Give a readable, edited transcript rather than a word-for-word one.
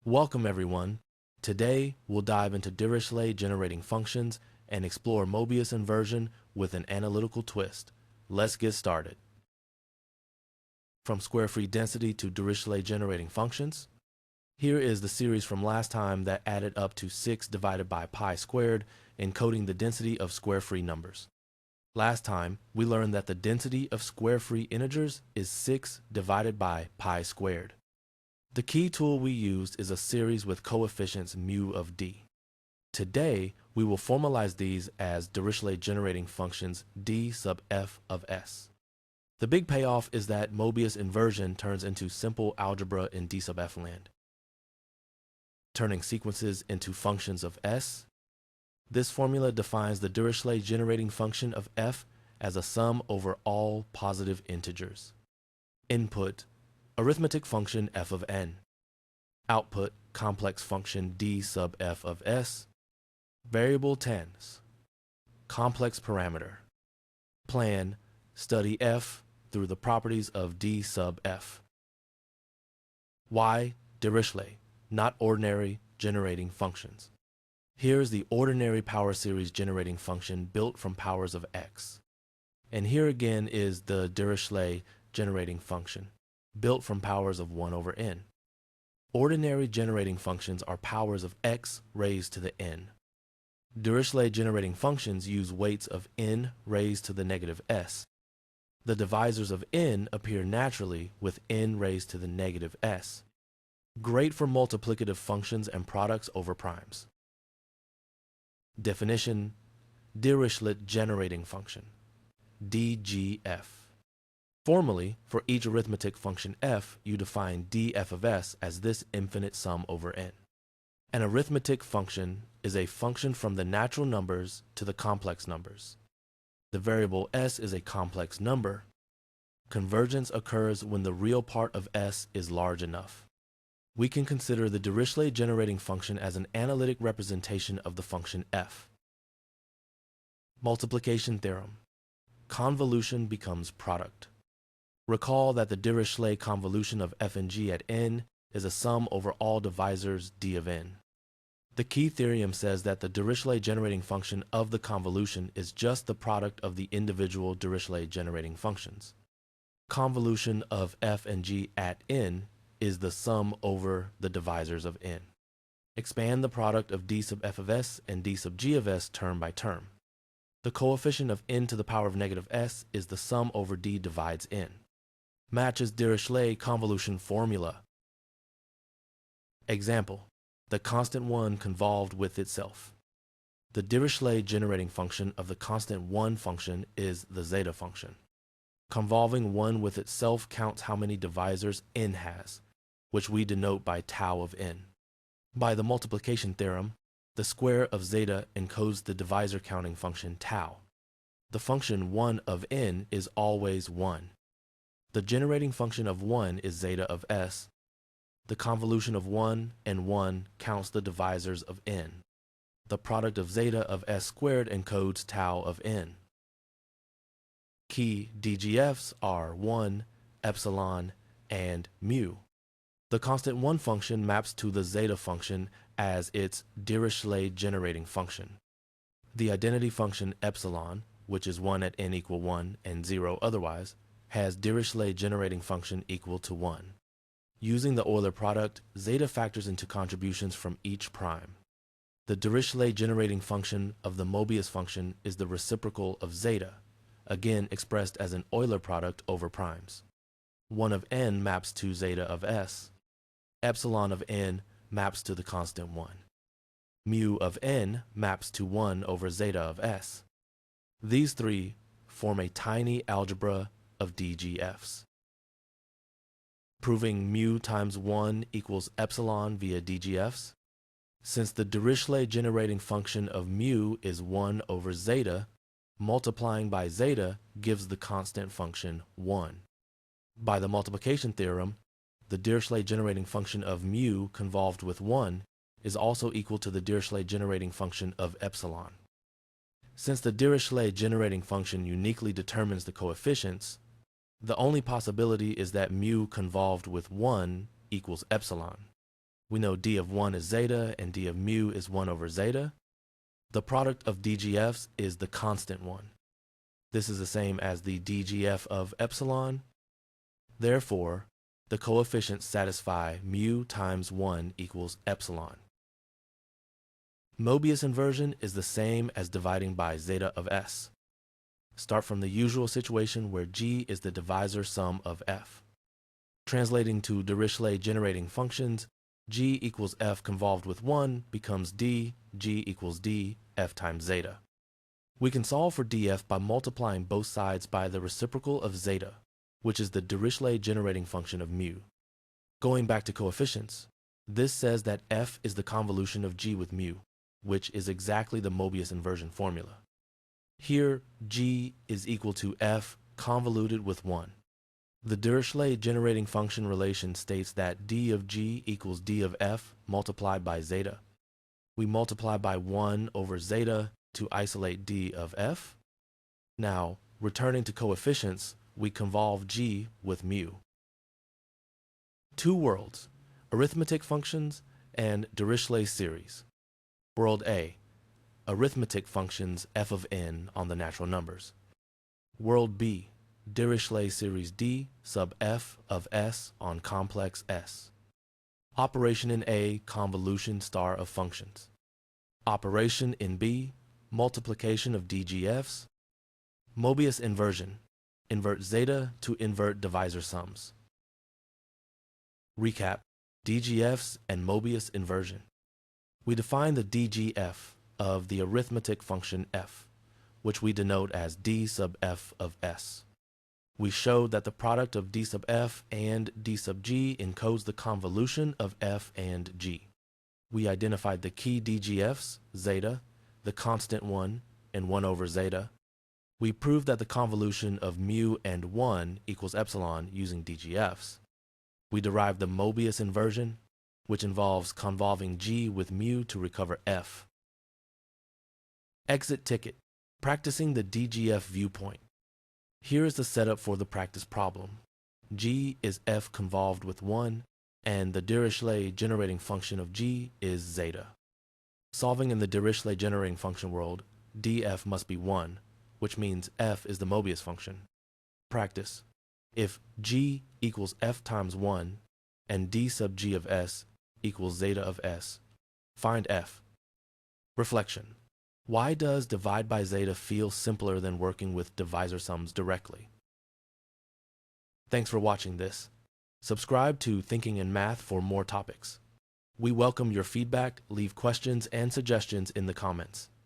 Welcome everyone. Today we'll dive into Dirichlet generating functions and explore Mobius inversion with an analytical twist. Let's get started. From square-free density to Dirichlet generating functions. Here is the series from last time that added up to 6 divided by pi squared, encoding the density of square-free numbers. Last time, we learned that the density of square-free integers is 6 divided by pi squared. The key tool we used is a series with coefficients mu of d. Today, we will formalize these as Dirichlet generating functions d sub f of s. The big payoff is that Mobius inversion turns into simple algebra in d sub f land. Turning sequences into functions of s. This formula defines the Dirichlet generating function of f as a sum over all positive integers. Input: arithmetic function f of n. Output: complex function d sub f of s. Variable tans. Complex parameter. Plan: study f through the properties of d sub f. Why Dirichlet, not ordinary generating functions? Here is the ordinary power series generating function built from powers of x. And here again is the Dirichlet generating function, built from powers of 1 over n. Ordinary generating functions are powers of x raised to the n. Dirichlet generating functions use weights of n raised to the negative s. The divisors of n appear naturally with n raised to the negative s. Great for multiplicative functions and products over primes. Definition: Dirichlet generating function, DGF. Formally, for each arithmetic function f, you define df of s as this infinite sum over n. An arithmetic function is a function from the natural numbers to the complex numbers. The variable s is a complex number. Convergence occurs when the real part of s is large enough. We can consider the Dirichlet generating function as an analytic representation of the function f. Multiplication theorem. Convolution becomes product. Recall that the Dirichlet convolution of f and g at n is a sum over all divisors d of n. The key theorem says that the Dirichlet generating function of the convolution is just the product of the individual Dirichlet generating functions. Convolution of f and g at n is the sum over the divisors of n. Expand the product of d sub f of s and d sub g of s term by term. The coefficient of n to the power of negative s is the sum over d divides n. Matches Dirichlet convolution formula. Example: the constant 1 convolved with itself. The Dirichlet generating function of the constant 1 function is the zeta function. Convolving 1 with itself counts how many divisors n has, which we denote by tau of n. By the multiplication theorem, the square of zeta encodes the divisor counting function tau. The function 1 of n is always 1. The generating function of 1 is zeta of s. The convolution of 1 and 1 counts the divisors of n. The product of zeta of s squared encodes tau of n. Key DGFs are 1, epsilon, and mu. The constant 1 function maps to the zeta function as its Dirichlet generating function. The identity function epsilon, which is 1 at n equal 1 and 0 otherwise, has Dirichlet generating function equal to 1. Using the Euler product, zeta factors into contributions from each prime. The Dirichlet generating function of the Mobius function is the reciprocal of zeta, again expressed as an Euler product over primes. 1 of n maps to zeta of s. Epsilon of n maps to the constant 1. Mu of n maps to 1 over zeta of s. These three form a tiny algebra of DGFs. Proving mu times 1 equals epsilon via DGFs. Since the Dirichlet generating function of mu is 1 over zeta, multiplying by zeta gives the constant function 1. By the multiplication theorem, the Dirichlet generating function of mu convolved with 1 is also equal to the Dirichlet generating function of epsilon. Since the Dirichlet generating function uniquely determines the coefficients, the only possibility is that mu convolved with 1 equals epsilon. We know d of 1 is zeta and d of mu is 1 over zeta. The product of DGFs is the constant one. This is the same as the DGF of epsilon. Therefore, the coefficients satisfy mu times 1 equals epsilon. Mobius inversion is the same as dividing by zeta of s. Start from the usual situation where g is the divisor sum of f. Translating to Dirichlet generating functions, g equals f convolved with 1 becomes d, g equals d, f times zeta. We can solve for df by multiplying both sides by the reciprocal of zeta, which is the Dirichlet generating function of mu. Going back to coefficients, this says that f is the convolution of g with mu, which is exactly the Mobius inversion formula. Here, g is equal to f convoluted with 1. The Dirichlet generating function relation states that d of g equals d of f multiplied by zeta. We multiply by 1 over zeta to isolate d of f. Now, returning to coefficients, we convolve g with mu. Two worlds, arithmetic functions and Dirichlet series. World A, arithmetic functions f of n on the natural numbers. World B, Dirichlet series d sub f of s on complex s. Operation in A, convolution star of functions. Operation in B, multiplication of DGFs. Mobius inversion, invert zeta to invert divisor sums. Recap, DGFs and Mobius inversion. We define the DGF of the arithmetic function f, which we denote as d sub f of s. We showed that the product of d sub f and d sub g encodes the convolution of f and g. We identified the key DGFs, zeta, the constant 1, and 1 over zeta. We proved that the convolution of mu and 1 equals epsilon using DGFs. We derived the Mobius inversion, which involves convolving g with mu to recover f. Exit ticket, practicing the DGF viewpoint. Here is the setup for the practice problem. G is f convolved with 1, and the Dirichlet generating function of g is zeta. Solving in the Dirichlet generating function world, df must be 1, which means f is the Mobius function. Practice. If g equals f times 1 and d sub g of s equals zeta of s, find f. Reflection. Why does divide by zeta feel simpler than working with divisor sums directly? Thanks for watching this. Subscribe to Thinking in Math for more topics. We welcome your feedback, leave questions and suggestions in the comments.